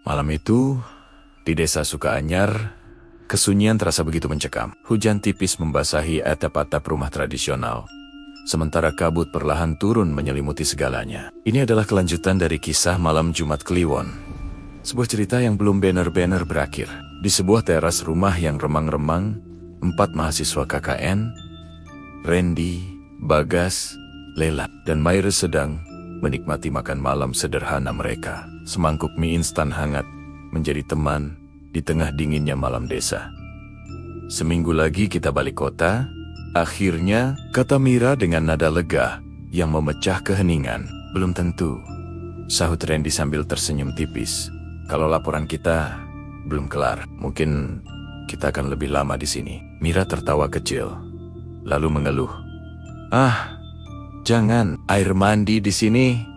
Malam itu, di desa Sukaanyar, kesunyian terasa begitu mencekam. Hujan tipis membasahi atap-atap rumah tradisional, sementara kabut perlahan turun menyelimuti segalanya. Ini adalah kelanjutan dari kisah Malam Jumat Kliwon. Sebuah cerita yang belum benar-benar berakhir. Di sebuah teras rumah yang remang-remang, 4 mahasiswa KKN, Randy, Bagas, Lela, dan Maire sedang menikmati makan malam sederhana mereka. Semangkuk mie instan hangat menjadi teman di tengah dinginnya malam desa. "Seminggu lagi kita balik kota," akhirnya kata Mira dengan nada lega yang memecah keheningan. "Belum tentu," sahut Randy sambil tersenyum tipis. "Kalau laporan kita belum kelar, mungkin kita akan lebih lama di sini." Mira tertawa kecil, lalu mengeluh. "Ah, jangan, air mandi di sini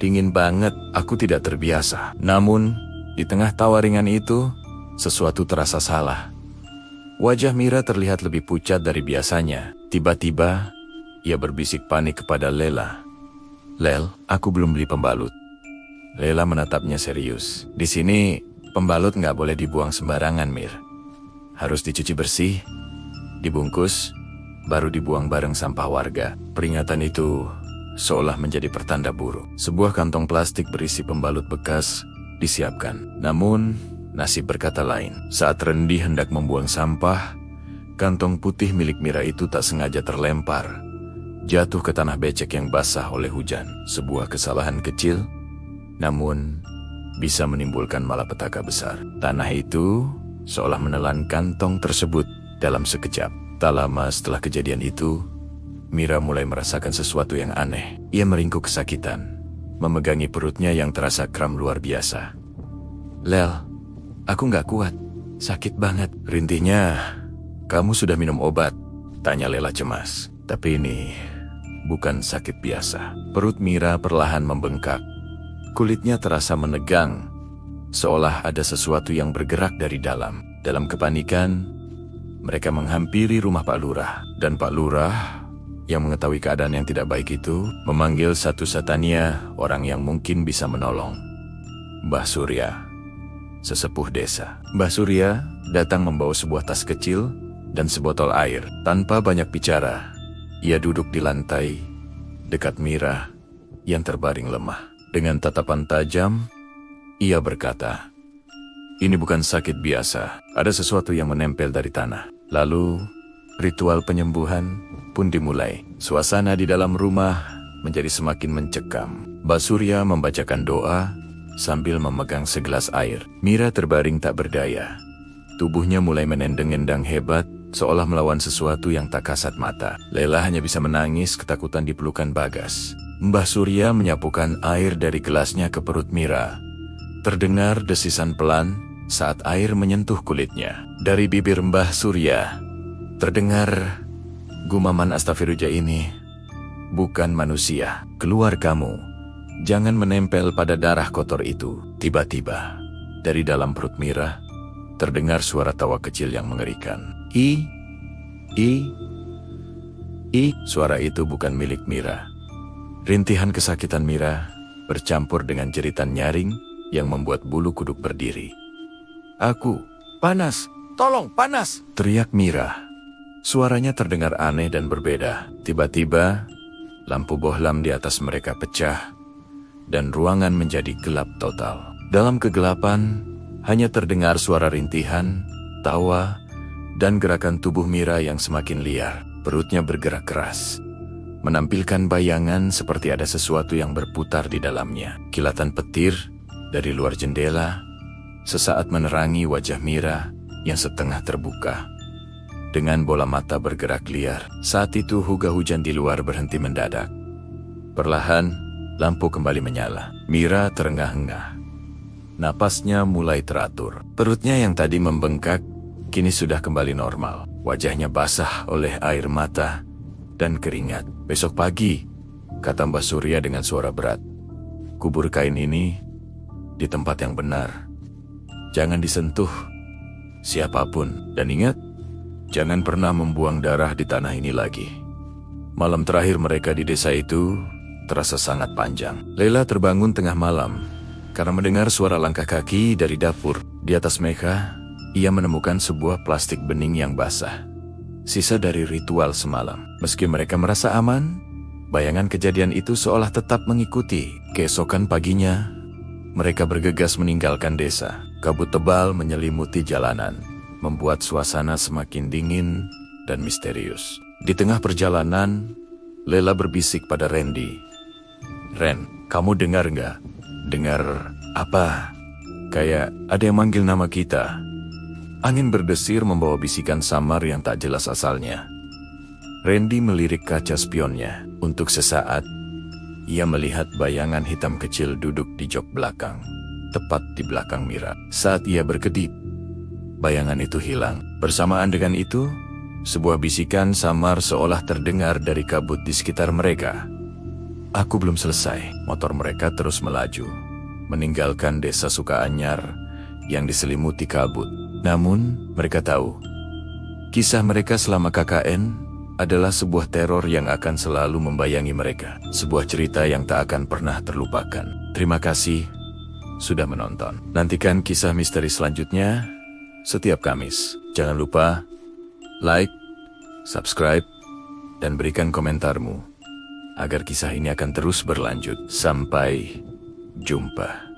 dingin banget, aku tidak terbiasa." Namun, di tengah tawa ringan itu, sesuatu terasa salah. Wajah Mira terlihat lebih pucat dari biasanya. Tiba-tiba, ia berbisik panik kepada Lela. "Lel, aku belum beli pembalut." Lela menatapnya serius. "Di sini, pembalut nggak boleh dibuang sembarangan, Mir. Harus dicuci bersih, dibungkus, baru dibuang bareng sampah warga." Peringatan itu seolah menjadi pertanda buruk. Sebuah kantong plastik berisi pembalut bekas disiapkan. Namun, nasib berkata lain. Saat Randy hendak membuang sampah, kantong putih milik Mira itu tak sengaja terlempar, jatuh ke tanah becek yang basah oleh hujan. Sebuah kesalahan kecil, namun bisa menimbulkan malapetaka besar. Tanah itu seolah menelan kantong tersebut dalam sekejap. Tak lama setelah kejadian itu, Mira mulai merasakan sesuatu yang aneh. Ia meringkuk kesakitan, memegangi perutnya yang terasa kram luar biasa. "Lel, aku nggak kuat, sakit banget." "Rintihnya, kamu sudah minum obat?" tanya Lela cemas. "Tapi ini bukan sakit biasa." Perut Mira perlahan membengkak. Kulitnya terasa menegang, seolah ada sesuatu yang bergerak dari dalam. Dalam kepanikan, mereka menghampiri rumah Pak Lurah. Dan Pak Lurah yang mengetahui keadaan yang tidak baik itu, memanggil satu-satunya orang yang mungkin bisa menolong. Mbah Surya, sesepuh desa. Mbah Surya datang membawa sebuah tas kecil dan sebotol air. Tanpa banyak bicara, ia duduk di lantai dekat Mira yang terbaring lemah. Dengan tatapan tajam, ia berkata, "Ini bukan sakit biasa, ada sesuatu yang menempel dari tanah." Lalu, ritual penyembuhan pun dimulai. Suasana di dalam rumah menjadi semakin mencekam. Mbah Surya membacakan doa sambil memegang segelas air. Mira terbaring tak berdaya. Tubuhnya mulai menendang-endang hebat, seolah melawan sesuatu yang tak kasat mata. Lela hanya bisa menangis ketakutan di pelukan Bagas. Mbah Surya menyapukan air dari gelasnya ke perut Mira. Terdengar desisan pelan saat air menyentuh kulitnya. Dari bibir Mbah Surya terdengar gumaman, "Astagfirullah, ini bukan manusia. Keluar kamu. Jangan menempel pada darah kotor itu." Tiba-tiba, dari dalam perut Mira, terdengar suara tawa kecil yang mengerikan. I. Suara itu bukan milik Mira. Rintihan kesakitan Mira bercampur dengan jeritan nyaring yang membuat bulu kuduk berdiri. "Aku, panas, tolong, panas!" teriak Mira. Suaranya terdengar aneh dan berbeda. Tiba-tiba, lampu bohlam di atas mereka pecah, dan ruangan menjadi gelap total. Dalam kegelapan, hanya terdengar suara rintihan, tawa, dan gerakan tubuh Mira yang semakin liar. Perutnya bergerak keras, menampilkan bayangan seperti ada sesuatu yang berputar di dalamnya. Kilatan petir dari luar jendela sesaat menerangi wajah Mira yang setengah terbuka, dengan bola mata bergerak liar. Saat itu huga hujan di luar berhenti mendadak. Perlahan, lampu kembali menyala. Mira terengah-engah. Napasnya mulai teratur. Perutnya yang tadi membengkak, kini sudah kembali normal. Wajahnya basah oleh air mata dan keringat. "Besok pagi," kata Mbah Surya dengan suara berat, "kubur kain ini di tempat yang benar. Jangan disentuh siapapun. Dan ingat, jangan pernah membuang darah di tanah ini lagi." Malam terakhir mereka di desa itu terasa sangat panjang. Lela terbangun tengah malam karena mendengar suara langkah kaki dari dapur. Di atas meja, ia menemukan sebuah plastik bening yang basah. Sisa dari ritual semalam. Meski mereka merasa aman, bayangan kejadian itu seolah tetap mengikuti. Keesokan paginya, mereka bergegas meninggalkan desa. Kabut tebal menyelimuti jalanan, membuat suasana semakin dingin dan misterius. Di tengah perjalanan, Lela berbisik pada Randy. "Ren, kamu dengar nggak? Dengar apa? Kayak ada yang manggil nama kita." Angin berdesir membawa bisikan samar yang tak jelas asalnya. Randy melirik kaca spionnya. Untuk sesaat, ia melihat bayangan hitam kecil duduk di jok belakang, tepat di belakang Mira. Saat ia berkedip, bayangan itu hilang. Bersamaan dengan itu, sebuah bisikan samar seolah terdengar dari kabut di sekitar mereka. "Aku belum selesai." Motor mereka terus melaju, meninggalkan desa Sukaanyar yang diselimuti kabut. Namun, mereka tahu, kisah mereka selama KKN adalah sebuah teror yang akan selalu membayangi mereka. Sebuah cerita yang tak akan pernah terlupakan. Terima kasih sudah menonton. Nantikan kisah misteri selanjutnya setiap Kamis. Jangan lupa like, subscribe, dan berikan komentarmu agar kisah ini akan terus berlanjut. Sampai jumpa.